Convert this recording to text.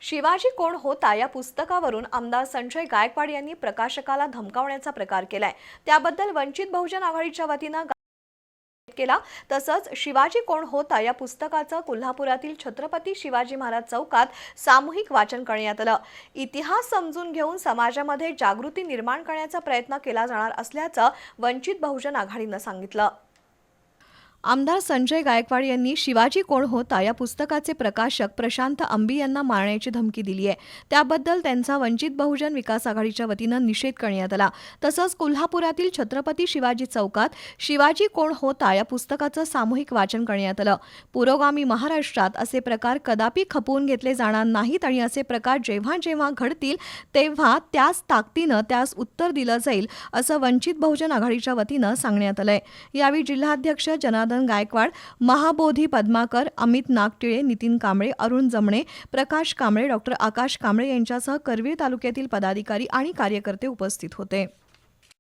शिवाजी कोण होता या पुस्तकावरून आमदार संजय गायकवाड यांनी प्रकाशकाला धमकावण्याचा प्रकार केलाय। त्याबद्दल वंचित बहुजन आघाडीच्या वतीने केला। तसंच शिवाजी कोण होता या पुस्तकाचं कोल्हापुरातील छत्रपती शिवाजी महाराज चौकात सामूहिक वाचन करण्यात आलं। इतिहास समजून घेऊन समाजामध्ये जागृती निर्माण करण्याचा प्रयत्न केला जाणार असल्याचं वंचित बहुजन आघाडीने सांगितलं। आमदार संजय गायकवाड यांनी शिवाजी कोण होता या पुस्तकाचे प्रकाशक प्रशांत अंबी यांना मारण्याची धमकी दिली आहे। त्याबद्दल त्यांचा वंचित बहुजन विकास आघाडीच्या वतीने निषेध करण्यात आला। तसंच कोल्हापुरातील छत्रपती शिवाजी चौकात शिवाजी कोण होता या पुस्तकाचं सामूहिक वाचन करण्यात आलं। पुरोगामी महाराष्ट्रात असे प्रकार कदापि खपवून घेतले जाणार नाहीत आणि असे प्रकार जेव्हा जेव्हा घडतील तेव्हा त्याच ताकदीने त्यास उत्तर दिलं जाईल असं वंचित बहुजन आघाडीच्या वतीने सांगण्यात आलंय। यावेळी जिल्हाध्यक्ष जनार्दन गायकवाड, महाबोधी पद्माकर, अमित नागटिळे, नितीन कांबळे, अरुण जमणे, प्रकाश कांबळे, डॉ. आकाश कांबळे यांच्यासह करवीर तालुक्यातील पदाधिकारी आणि कार्यकर्ते उपस्थित होते।